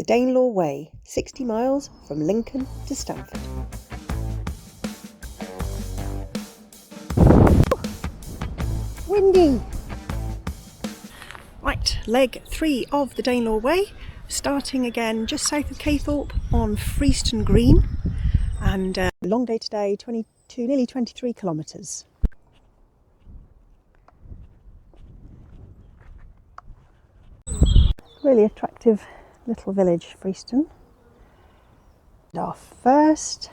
The Danelaw Way, 60 miles from Lincoln to Stamford. Windy! Right, leg 3 of the Danelaw Way, starting again just south of Caythorpe on Freeston Green, and long day today, 22, nearly 23 kilometres. Really attractive little village, Freeston. Our first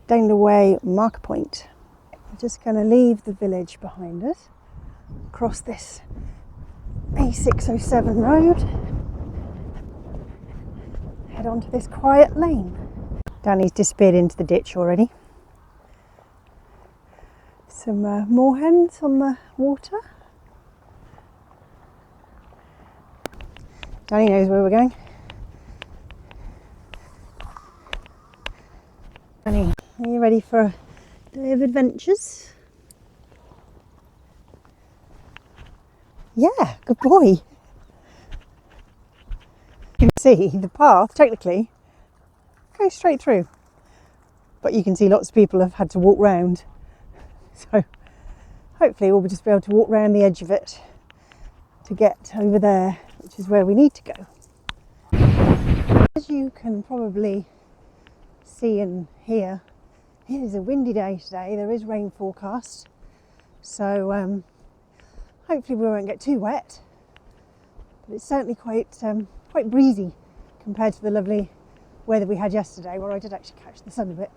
Danelaw Way marker point. We're just going to leave the village behind us, cross this A607 road, head onto this quiet lane. Danny's disappeared into the ditch already. Some moorhens on the water. Danny knows where we're going. Danny, are you ready for a day of adventures? Yeah, good boy. You can see the path, technically, goes straight through. But you can see lots of people have had to walk round. So hopefully we'll just be able to walk round the edge of it to get over there, which is where we need to go. As you can probably see and hear, it is a windy day today. There is rain forecast, so hopefully we won't get too wet, but it's certainly quite breezy compared to the lovely weather we had yesterday, where I did actually catch the sun a bit.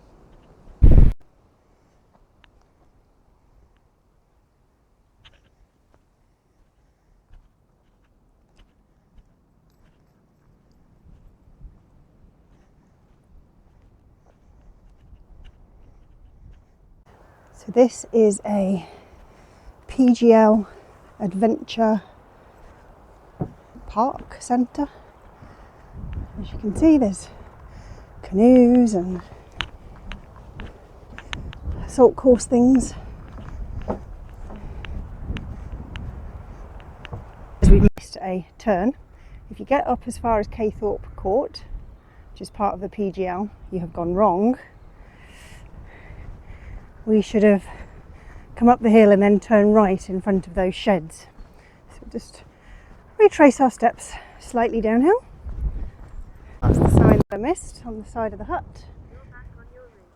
So this is a PGL adventure park centre. As you can see, there's canoes and salt course things. As we've missed a turn, if you get up as far as Caythorpe Court, which is part of the PGL, you have gone wrong. We should have come up the hill and then turn right in front of those sheds. So just retrace our steps slightly downhill. That's the sign that I missed on the side of the hut.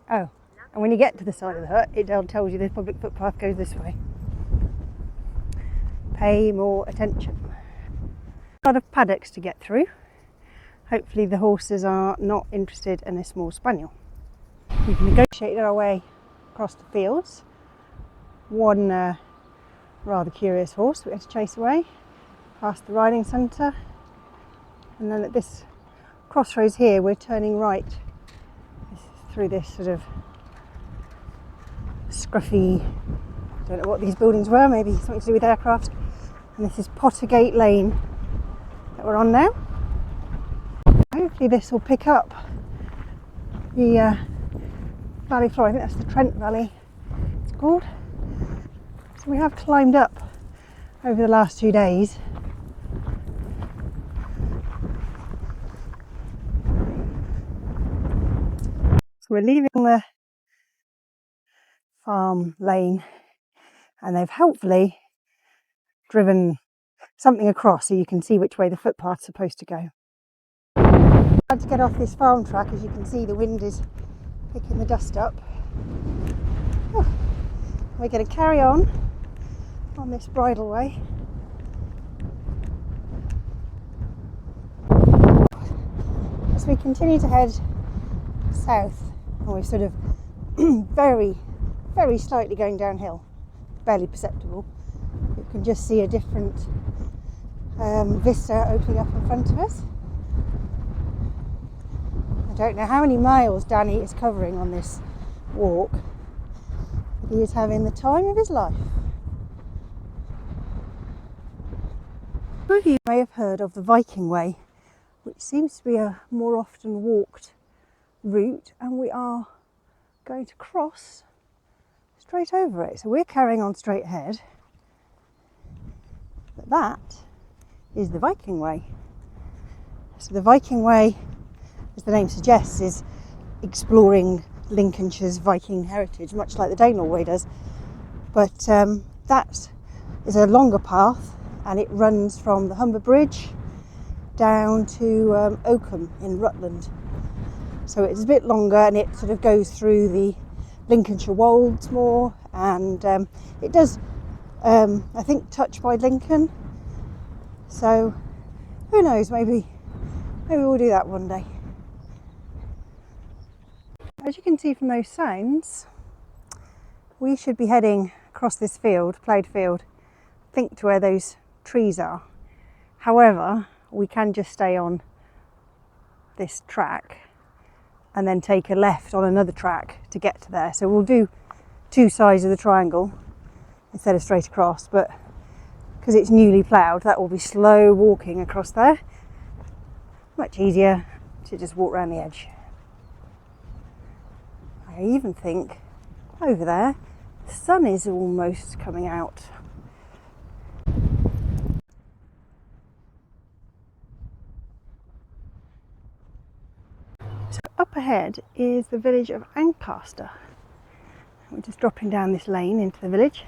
Oh, and when you get to the side of the hut, it tells you the public footpath goes this way. Pay more attention. A lot of paddocks to get through. Hopefully the horses are not interested in a small spaniel. We've negotiated our way across the fields. One rather curious horse we had to chase away past the riding centre, and then at this crossroads here we're turning right through this sort of scruffy, don't know what these buildings were, maybe something to do with aircraft, and this is Pottergate Lane that we're on now. Hopefully this will pick up the valley floor. I think that's the Trent Valley it's called. So we have climbed up over the last 2 days. So we're leaving the farm lane, and they've helpfully driven something across so you can see which way the footpath's supposed to go. I had to get off this farm track. As you can see, the wind is picking the dust up. Oh, we're going to carry on this bridleway. As we continue to head south, and we're sort of very slightly going downhill, barely perceptible. You can just see a different vista opening up in front of us. I don't know how many miles Danny is covering on this walk, but he is having the time of his life. Some of you may have heard of the Viking Way, which seems to be a more often walked route, and we are going to cross straight over it. So we're carrying on straight ahead, but that is the Viking Way. So the Viking Way, as the name suggests, is exploring Lincolnshire's Viking heritage, much like the Danelaw Way does. But that is a longer path, and it runs from the Humber Bridge down to Oakham in Rutland. So it's a bit longer, and it sort of goes through the Lincolnshire wolds more, and it does, I think, touch by Lincoln. So who knows, maybe we'll do that one day. As you can see from those signs, we should be heading across this field, ploughed field, I think to where those trees are. However, we can just stay on this track and then take a left on another track to get to there. So we'll do two sides of the triangle instead of straight across, but because it's newly ploughed, that will be slow walking across there. Much easier to just walk around the edge. I even think over there the sun is almost coming out. So up ahead is the village of Ancaster. We're just dropping down this lane into the village,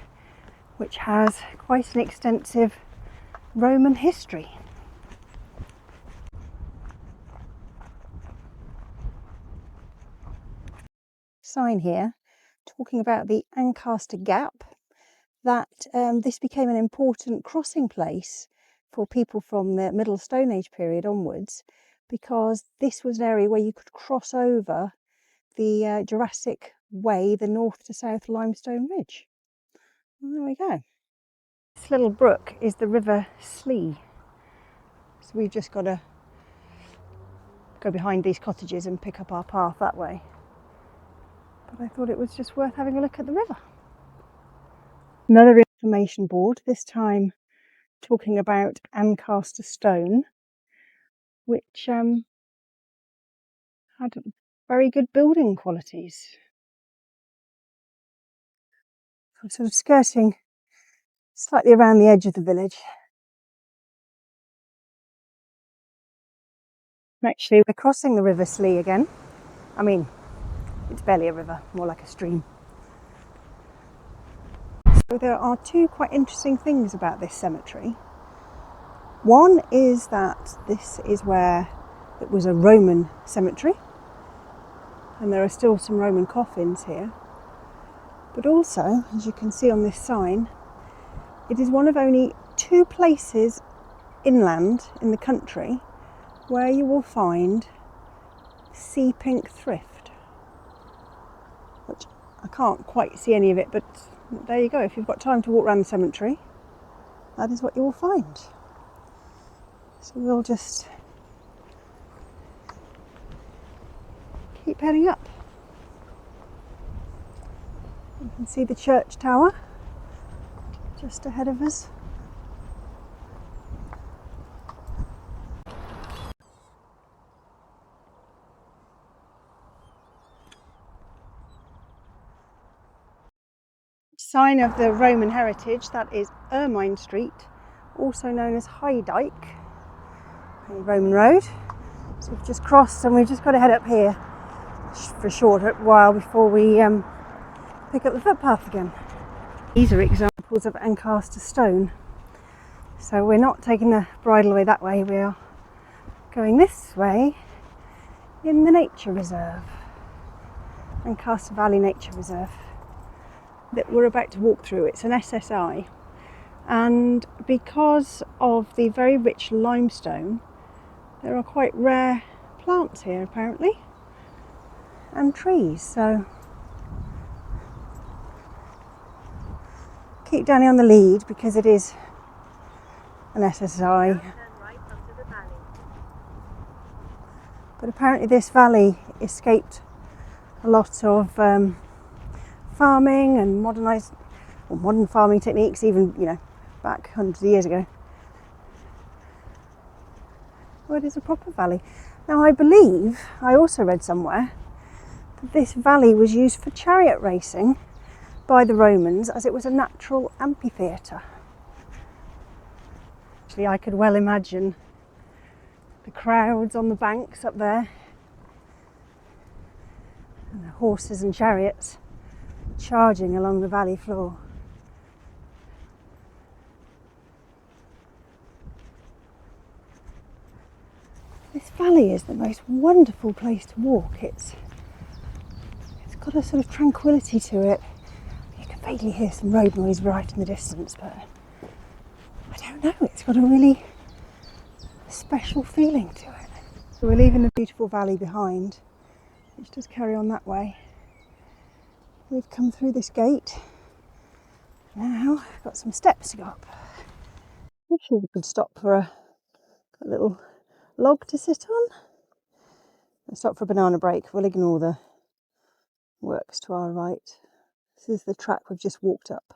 which has quite an extensive Roman history. Sign here talking about the Ancaster Gap, that this became an important crossing place for people from the Middle Stone Age period onwards, because this was an area where you could cross over the Jurassic Way, the north to south limestone ridge. And there we go. This little brook is the River Slee. So we've just got to go behind these cottages and pick up our path that way. But I thought it was just worth having a look at the river. Another information board, this time talking about Ancaster stone, which had very good building qualities. I'm sort of skirting slightly around the edge of the village. Actually, we're crossing the River Slee again. I mean, it's barely a river, more like a stream. So there are two quite interesting things about this cemetery. One is that this is where it was a Roman cemetery, and there are still some Roman coffins here. But also, as you can see on this sign, it is one of only two places inland in the country where you will find sea pink thrift, which I can't quite see any of it, but there you go. If you've got time to walk around the cemetery, that is what you will find. So we'll just keep heading up. You can see the church tower just ahead of us. Sign of the Roman heritage, that is Ermine Street, also known as High Dyke, a Roman road. So we've just crossed and we've just got to head up here for a short while before we pick up the footpath again. These are examples of Ancaster stone. So we're not taking the bridle way that way, we are going this way in the nature reserve, Ancaster Valley Nature Reserve, that we're about to walk through. It's an SSI, and because of the very rich limestone, there are quite rare plants here apparently, and trees. So keep Danny on the lead because it is an SSI. But apparently this valley escaped a lot of farming and modern farming techniques, even, you know, back hundreds of years ago. Well, it is a proper valley. Now I believe, I also read somewhere, that this valley was used for chariot racing by the Romans, as it was a natural amphitheatre. Actually, I could well imagine The crowds on the banks up there, and the horses and chariots charging along the valley floor. This valley is the most wonderful place to walk. It's got a sort of tranquility to it. You can vaguely hear some road noise right in the distance, but I don't know, it's got a really special feeling to it. So we're leaving the beautiful valley behind, which does carry on that way. We've come through this gate. Now we've got some steps to go up. I'm sure we could stop for a little log to sit on. Let's stop for a banana break. We'll ignore the works to our right. This is the track we've just walked up.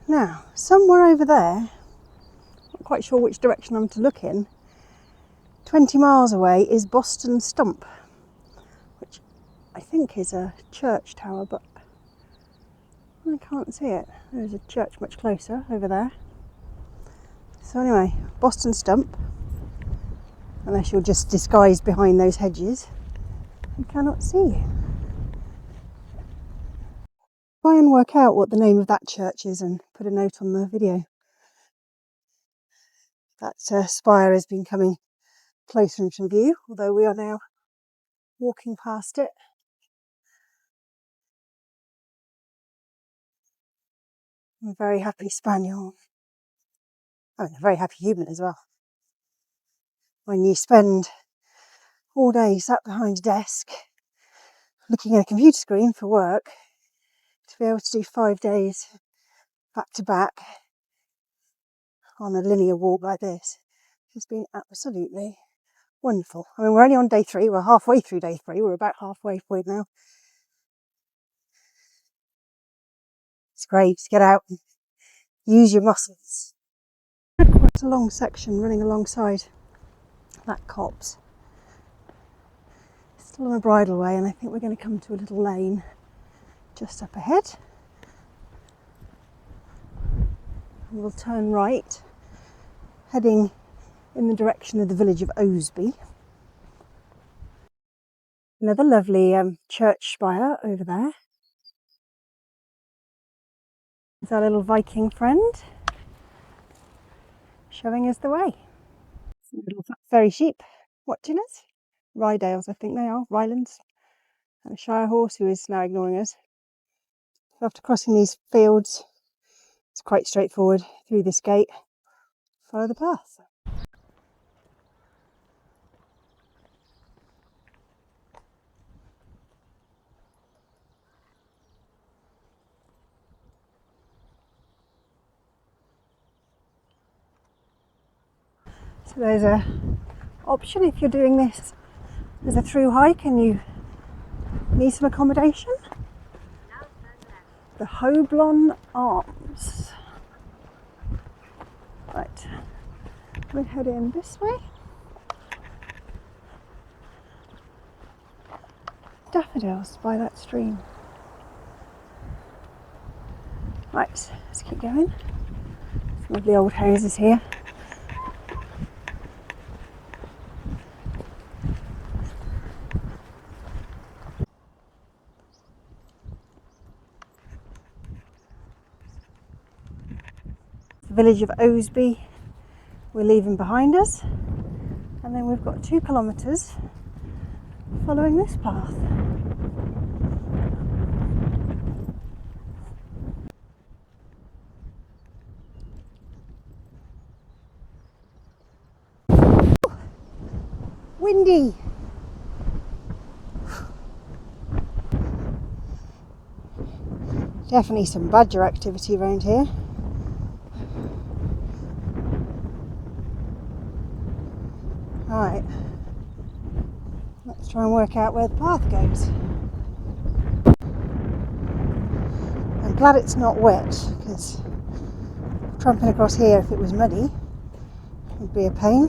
Now, somewhere over there, not quite sure which direction I'm to look in, 20 miles away is Boston Stump, which I think is a church tower, but I can't see it. There's a church much closer over there. So anyway, Boston Stump, unless you're just disguised behind those hedges, I cannot see you. Try and work out what the name of that church is and put a note on the video. That spire has been coming closer into view, although we are now walking past it. I'm a very happy spaniel. Oh, and a very happy human as well. When you spend all day sat behind a desk looking at a computer screen for work, to be able to do 5 days back to back on a linear walk like this has been absolutely wonderful. I mean, we're only on day 3, we're halfway through day 3, we're about halfway through now. It's great to get out and use your muscles. Quite a long section running alongside that copse. Still on a bridleway, and I think we're going to come to a little lane just up ahead. And we'll turn right, heading in the direction of the village of Osby. Another lovely church spire over there. There's our little Viking friend showing us the way. Some little fairy sheep watching us. Rydales, I think they are, Rylands. And a shire horse who is now ignoring us. So after crossing these fields, it's quite straightforward through this gate. Follow the path. So there's a option if you're doing this as a through hike and you need some accommodation. The Hoblon Arms. Right, we'll head in this way. Daffodils by that stream. Right, let's keep going. Some lovely old houses here. The village of Osby we're leaving behind us, and then we've got 2 kilometres following this path. Windy. Definitely some badger activity around here. Right, let's try and work out where the path goes. I'm glad it's not wet, because tramping across here if it was muddy would be a pain.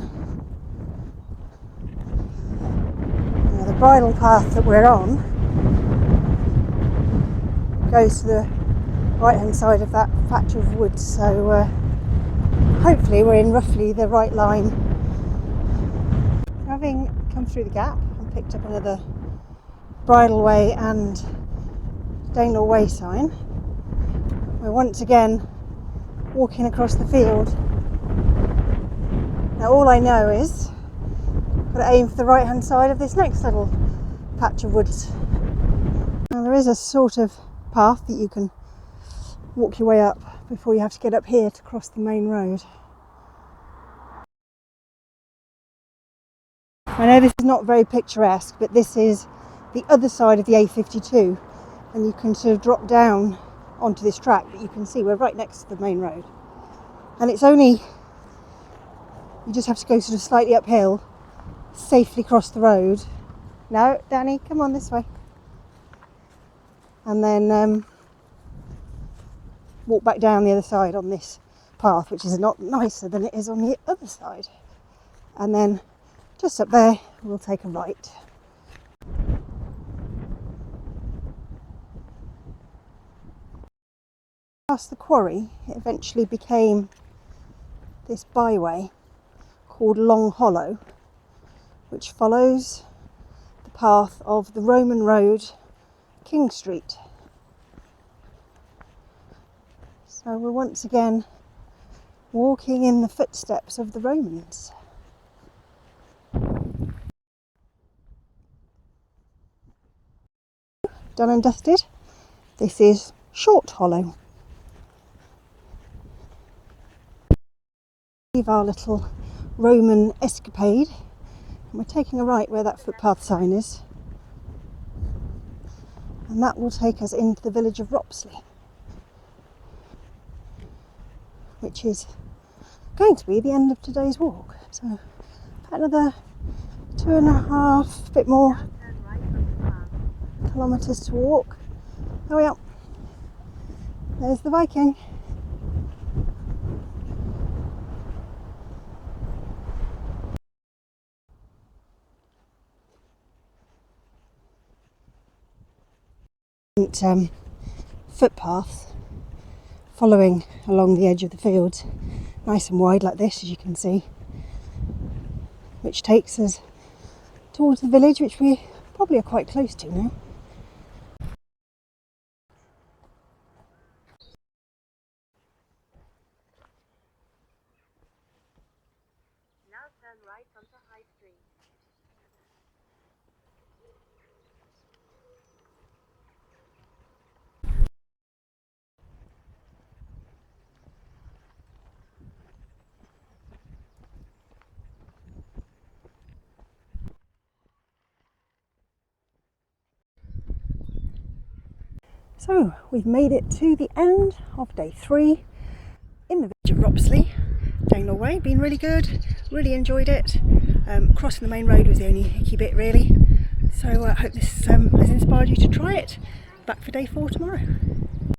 Now the bridle path that we're on goes to the right hand side of that patch of woods, so hopefully we're in roughly the right line. Having come through the gap and picked up another Bridle Way and Danelaw Way sign, we're once again walking across the field. Now all I know is I've got to aim for the right hand side of this next little patch of woods. Now there is a sort of path that you can walk your way up before you have to get up here to cross the main road. I know this is not very picturesque, but this is the other side of the A52, and you can sort of drop down onto this track, but you can see we're right next to the main road, and it's only, you just have to go sort of slightly uphill, safely cross the road. No, Danny, come on this way, and then walk back down the other side on this path, which is a lot nicer than it is on the other side, and then just up there we'll take a right. Past the quarry, it eventually became this byway called Long Hollow, which follows the path of the Roman road King Street. So we're once again walking in the footsteps of the Romans. Done and dusted. This is Short Hollow. Leave our little Roman escapade, and we're taking a right where that footpath sign is, and that will take us into the village of Ropsley, which is going to be the end of today's walk. So another 2.5, bit more kilometres to walk. There we are. There's the Viking. Footpath following along the edge of the fields, nice and wide like this, as you can see, which takes us towards the village, which we probably are quite close to now. Now turn right onto High Street. So we've made it to the end of day 3 in the village of Ropsley, Danelaw Way. Been really good, really enjoyed it. Crossing the main road was the only hickey bit really. So I hope this has inspired you to try it. Back for day 4 tomorrow.